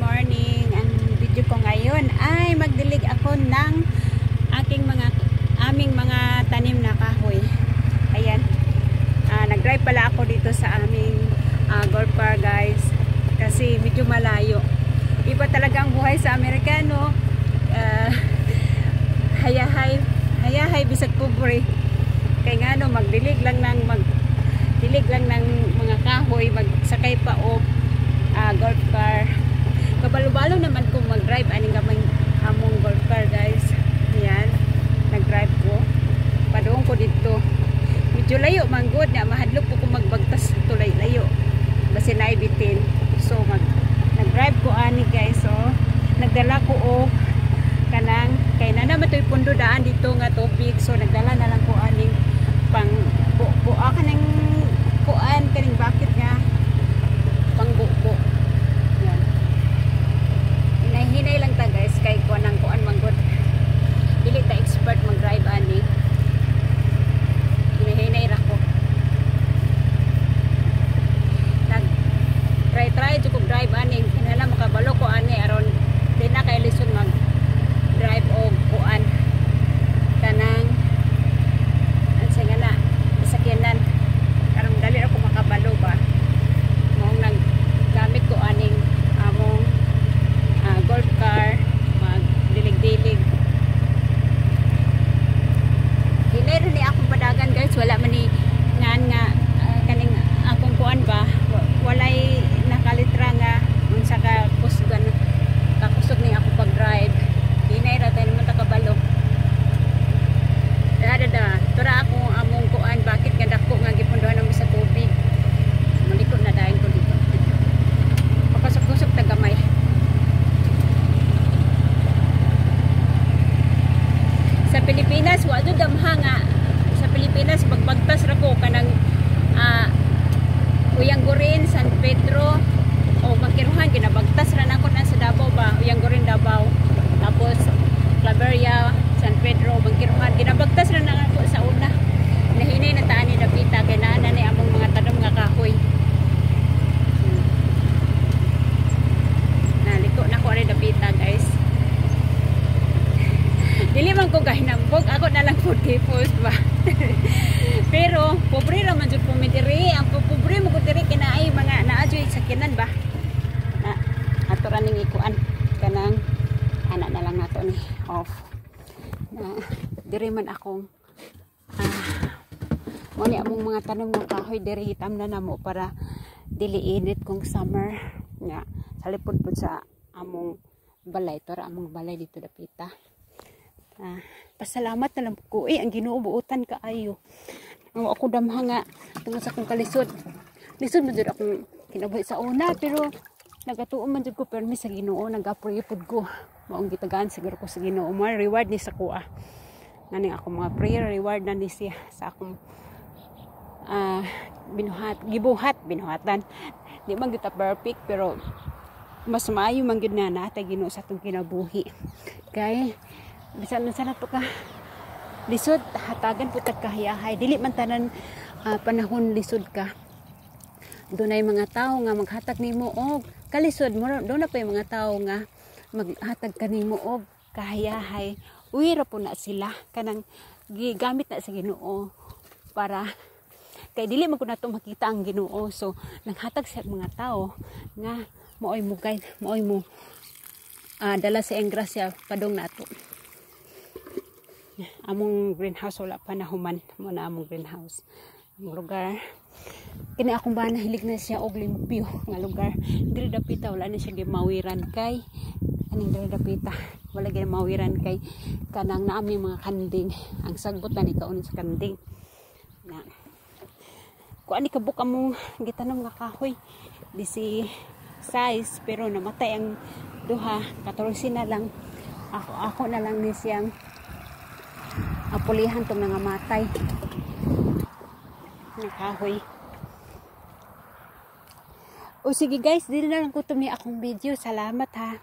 morning. Ang video ko ngayon ay magdilig ako ng aming mga tanim na kahoy. Ayan. Nag-drive pala ako dito sa aming golf car, guys. Kasi medyo malayo. Iba talaga ang buhay sa Amerikano. Hayahay bisag pobre. Kaya nga no, magdilig lang ng mga kahoy, magsakay pa o golf car. Kabalo-balo naman kung mag-drive aning gamay among golf car, guys. Ayan, nag-drive ko. Padoon ko dito. Medyo layo manggod na mahadlok ko kung magbagtas tulay layo. Basi naibitin. So nag-drive ko ani, guys. So nagdala ko o kanang kay na naman to'y pundo daan dito nga topic. So nagdala na lang ko aning pang buak kanang kuan kaning bakit nga pang buko. Yan. Hinay lang ta, guys, kay kuan ang kuan manggod. Dili ta expert mag-drive ani. Hinay ra ko. Try jud ko drive ani. Kinala makabalo ko ani aron di na kay lesson mag drive og kuan kanang ansa nga na sakyanan karon dali ako makabalo ba mong naggamit ko aning among golf car magdilig-dilig. Hinay rin ni akong padagan, guys. Wala man ni nga kaning akong kuan ba walay nakalitra nga unsa ka kusgan kakusog ni ako pag drive. Hinay ra tayo naman takabalo. Tura ako among kuan bakit nga dako nga gipunduhan ng sa tubig. Maliko na dayon ko dito. Pakasok-kusok tagamay. Sa Pilipinas wa jud damha nga. Sa Pilipinas pagbagtas ra ko kanang Uyanggurin, San Pedro o Magkiruhan ginabagtas ra nako na sa Davao ba, Uyanggurin, Davao. Tapos Claveria, San Pedro, Magkiruhan ginabagtas ra nako sa una. Nahinay na taan ni Dapita kay naa ni among mga tanom nga kahoy. Naliko na ko ani Dapita, guys. Dili man ko gahinambog, ako na lang food post ba. Pero pobre ra man jud po mi diri. Ang pobre mo ko diri kinaay mga naajoy sakyanan ba. Na ato ra ning ikuan kanang ana na lang nato ni off. Na diri man akong mo ni among mga tanom nga kahoy diri hitam na namo para dili init kung summer nga salipod pud sa among balay to ra among balay dito Dapita. Pasalamat na lang ko ang Ginoo buutan kaayo. Ako damha nga tungod sa akong kalisod. Lisod man jud akong kinabuhi sa una pero nagatuo man jud ko permi sa Ginoo, nagapray pud ko. Maong gitagaan siguro ko sa Ginoo, mo reward ni sa kuha. Nani ako mga prayer reward na ni siya sa akong binuhatan. Di man kita perfect pero mas maayo man gid na natay Ginoo sa atong kinabuhi. Kay bisan sa nato ka lisod hatagan pud kahayahay dili man tanan panahon lisod ka. Dunay mga tawo nga maghatag nimo og kalisod mo do na pay mga tawo nga maghatag kanimo og kahayahay. Uwira po na sila kanang gigamit na sa Ginoo para kay dili man ko nato makita ang Ginoo, so naghatag sa mga tawo nga maoy mo guide maoy mo dala sa iyang grasya padong nato. Among greenhouse wala pa nahuman mo na among greenhouse. Ang lugar kini akong bana hilig na siya og limpyo nga lugar. Diri Dapita wala na siya gimawiran kay aning diri Dapita wala gyud mawiran kay kanang naami mga kanding. Ang sagbot na ni kaon sa kanding na kuan ni kabuk among gitanom nga kahoy disi size pero namatay ang duha 14 na lang. Ako na lang ni siyang apulihan tong nangamatay na kahoy. O sige, guys, dili na lang ko tumi akong video. Salamat ha.